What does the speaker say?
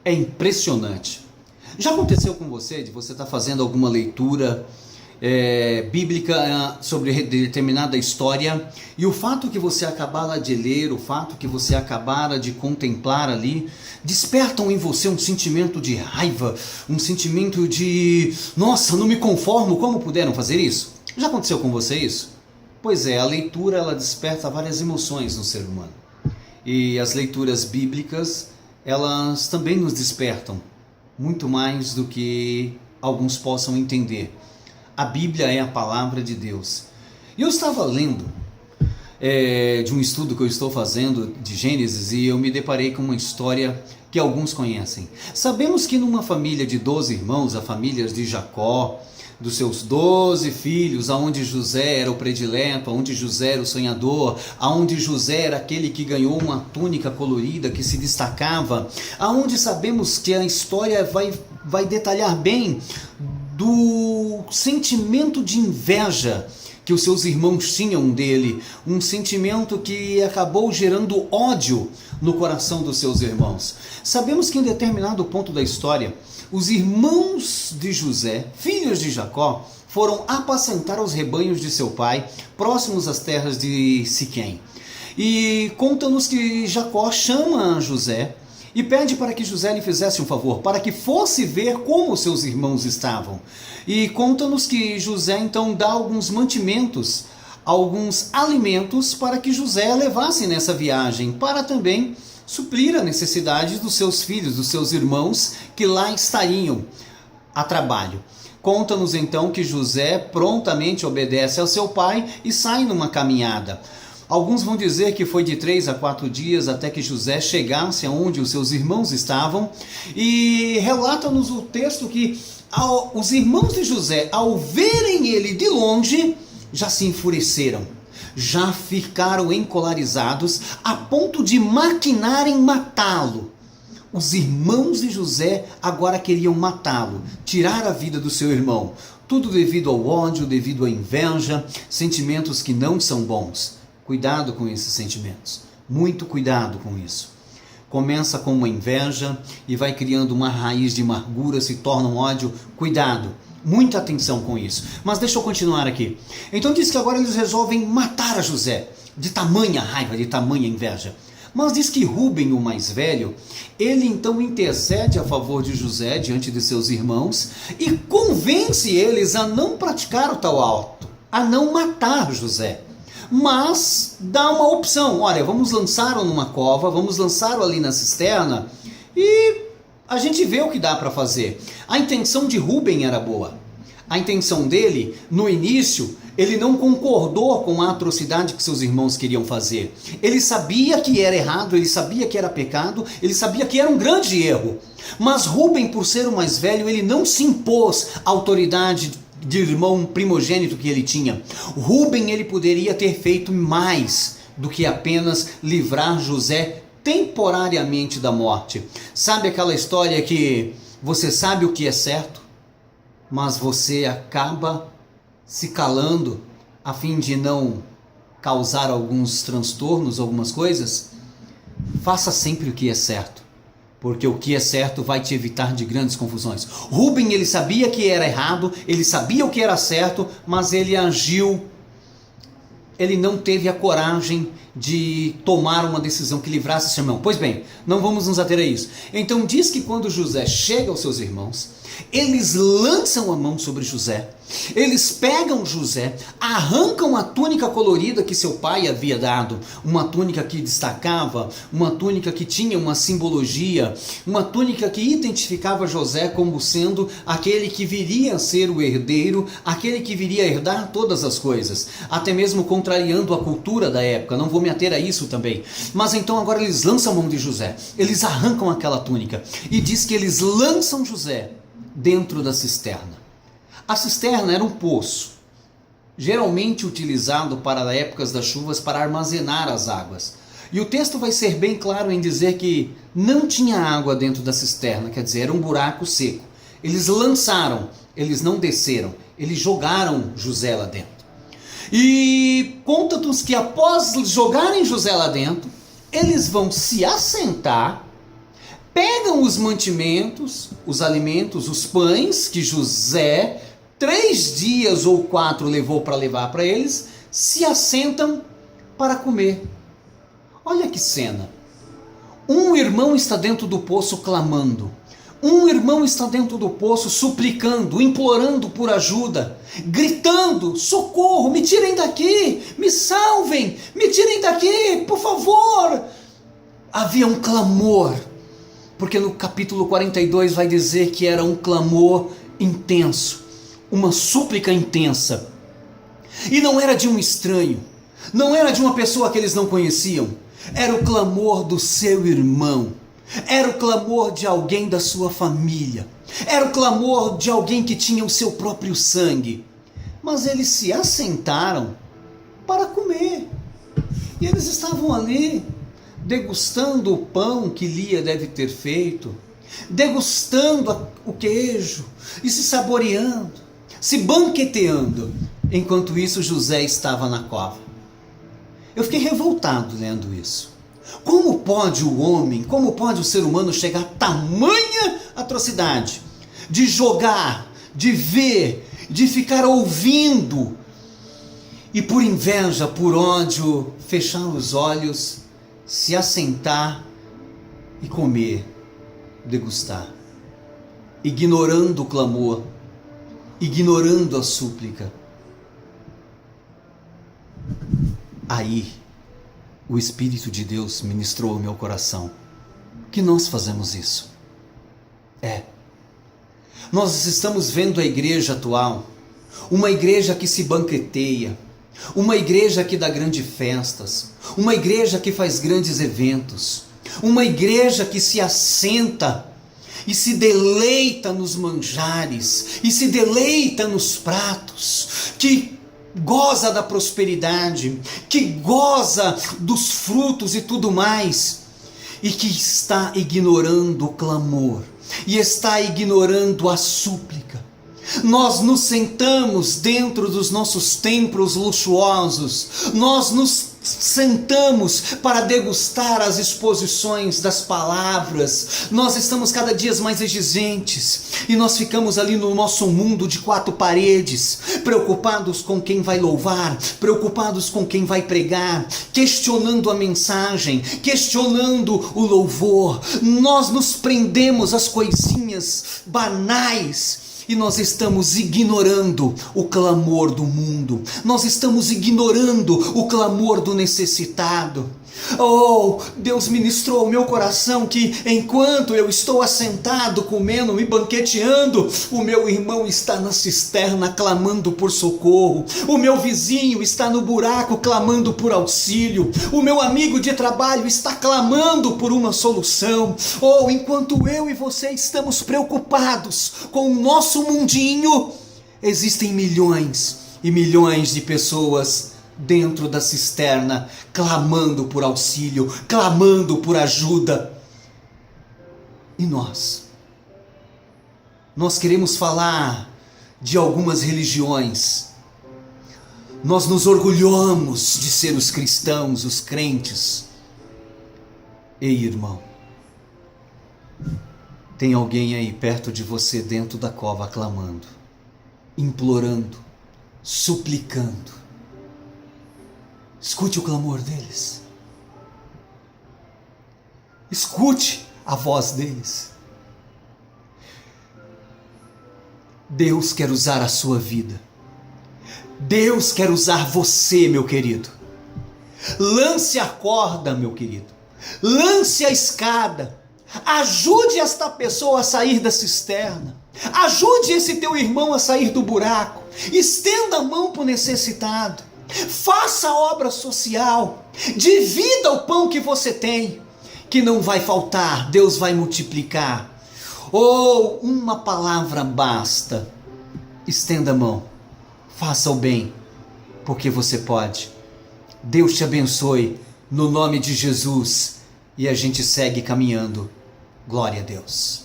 É impressionante. Já aconteceu com você de você estar fazendo alguma leitura bíblica sobre determinada história e o fato que você acabara de ler, o fato que você acabara de contemplar ali, despertam em você um sentimento de raiva, um sentimento de nossa, não me conformo, como puderam fazer isso? Já aconteceu com você isso? Pois é, a leitura ela desperta várias emoções no ser humano. E as leituras bíblicas, elas também nos despertam, muito mais do que alguns possam entender. A Bíblia é a palavra de Deus. E eu estava lendo de um estudo que eu estou fazendo de Gênesis e eu me deparei com uma história que alguns conhecem. Sabemos que numa família de 12 irmãos, a família de Jacó, dos seus 12 filhos, aonde José era o predileto, aonde José era o sonhador, aonde José era aquele que ganhou uma túnica colorida, que se destacava, aonde sabemos que a história vai detalhar bem do sentimento de inveja que os seus irmãos tinham dele, um sentimento que acabou gerando ódio no coração dos seus irmãos. Sabemos que em determinado ponto da história, os irmãos de José, filhos de Jacó, foram apacentar os rebanhos de seu pai, próximos às terras de Siquém. E conta-nos que Jacó chama José e pede para que José lhe fizesse um favor, para que fosse ver como seus irmãos estavam. E conta-nos que José então dá alguns mantimentos, alguns alimentos para que José levasse nessa viagem, para também suprir a necessidade dos seus filhos, dos seus irmãos que lá estariam a trabalho. Conta-nos então que José prontamente obedece ao seu pai e sai numa caminhada. Alguns vão dizer que foi de 3 a 4 dias até que José chegasse aonde os seus irmãos estavam, e relata-nos o texto que os irmãos de José, ao verem ele de longe, já se enfureceram, já ficaram encolarizados a ponto de maquinarem matá-lo. Os irmãos de José agora queriam matá-lo, tirar a vida do seu irmão, tudo devido ao ódio, devido à inveja, sentimentos que não são bons. Cuidado com esses sentimentos, muito cuidado com isso. Começa com uma inveja e vai criando uma raiz de amargura, se torna um ódio. Cuidado, muita atenção com isso. Mas deixa eu continuar aqui. Então diz que agora eles resolvem matar a José, de tamanha raiva, de tamanha inveja. Mas diz que Rúben, o mais velho, ele então intercede a favor de José diante de seus irmãos e convence eles a não praticar o tal ato, a não matar José. Mas dá uma opção, olha, vamos lançá-lo numa cova, vamos lançá-lo ali na cisterna e a gente vê o que dá para fazer. A intenção de Rúben era boa. A intenção dele, no início, ele não concordou com a atrocidade que seus irmãos queriam fazer. Ele sabia que era errado, ele sabia que era pecado, ele sabia que era um grande erro. Mas Rúben, por ser o mais velho, ele não se impôs à autoridade de irmão primogênito que ele tinha. Rúben, ele poderia ter feito mais do que apenas livrar José temporariamente da morte. Sabe aquela história que você sabe o que é certo, mas você acaba se calando a fim de não causar alguns transtornos, algumas coisas? Faça sempre o que é certo, porque o que é certo vai te evitar de grandes confusões. Rúben, ele sabia que era errado, ele sabia o que era certo, mas ele agiu, ele não teve a coragem de tomar uma decisão que livrasse seu irmão. Pois bem, não vamos nos ater a isso. Então diz que quando José chega aos seus irmãos, eles lançam a mão sobre José, eles pegam José, arrancam a túnica colorida que seu pai havia dado, uma túnica que destacava, uma túnica que tinha uma simbologia, uma túnica que identificava José como sendo aquele que viria a ser o herdeiro, aquele que viria a herdar todas as coisas, até mesmo contrariando a cultura da época. Não vou me ater a isso também. Mas então agora eles lançam a mão de José, eles arrancam aquela túnica e diz que eles lançam José dentro da cisterna. A cisterna era um poço, geralmente utilizado para épocas das chuvas para armazenar as águas. E o texto vai ser bem claro em dizer que não tinha água dentro da cisterna, quer dizer, era um buraco seco. Eles lançaram, eles não desceram, eles jogaram José lá dentro. E conta-nos que após jogarem José lá dentro, eles vão se assentar, pegam pegam os mantimentos, os alimentos, os pães que José 3 dias ou 4 levou para levar para eles, se assentam para comer. Olha que cena. Um irmão está dentro do poço clamando. Um irmão está dentro do poço suplicando, implorando por ajuda, gritando: socorro, me tirem daqui, me salvem, me tirem daqui, por favor. Havia um clamor, porque no capítulo 42 vai dizer que era um clamor intenso, uma súplica intensa. E não era de um estranho, não era de uma pessoa que eles não conheciam, era o clamor do seu irmão. Era o clamor de alguém da sua família. Era o clamor de alguém que tinha o seu próprio sangue. Mas eles se assentaram para comer. E eles estavam ali, degustando o pão que Lia deve ter feito, degustando o queijo e se saboreando, se banqueteando. Enquanto isso, José estava na cova. Eu fiquei revoltado lendo isso. Como pode o homem, como pode o ser humano chegar a tamanha atrocidade de jogar, de ver, de ficar ouvindo e por inveja, por ódio, fechar os olhos, se assentar e comer, degustar, ignorando o clamor, ignorando a súplica. Aí o Espírito de Deus ministrou ao meu coração que nós fazemos isso. Nós estamos vendo a igreja atual, uma igreja que se banqueteia, uma igreja que dá grandes festas, uma igreja que faz grandes eventos, uma igreja que se assenta e se deleita nos manjares, e se deleita nos pratos, que goza da prosperidade, que goza dos frutos e tudo mais, e que está ignorando o clamor, e está ignorando a súplica. Nós nos sentamos dentro dos nossos templos luxuosos, nós nos sentamos para degustar as exposições das palavras, nós estamos cada dia mais exigentes, e nós ficamos ali no nosso mundo de 4 paredes, preocupados com quem vai louvar, preocupados com quem vai pregar, questionando a mensagem, questionando o louvor. Nós nos prendemos às coisinhas banais, e nós estamos ignorando o clamor do mundo. Nós estamos ignorando o clamor do necessitado. Oh, Deus ministrou ao meu coração que enquanto eu estou assentado, comendo, me banqueteando, o meu irmão está na cisterna clamando por socorro. O meu vizinho está no buraco clamando por auxílio. O meu amigo de trabalho está clamando por uma solução. Oh, enquanto eu e você estamos preocupados com o nosso mundinho, existem milhões e milhões de pessoas dentro da cisterna, clamando por auxílio, clamando por ajuda. E nós queremos falar de algumas religiões, nós nos orgulhamos de ser os cristãos, os crentes. Ei, irmão, tem alguém aí perto de você dentro da cova clamando, implorando, suplicando. Escute o clamor deles. Escute a voz deles. Deus quer usar a sua vida. Deus quer usar você, meu querido. Lance a corda, meu querido. Lance a escada. Ajude esta pessoa a sair da cisterna. Ajude esse teu irmão a sair do buraco. Estenda a mão para o necessitado. Faça obra social, divida o pão que você tem, que não vai faltar, Deus vai multiplicar. Ou uma palavra basta. Estenda a mão, faça o bem, porque você pode. Deus te abençoe, no nome de Jesus, e a gente segue caminhando. Glória a Deus.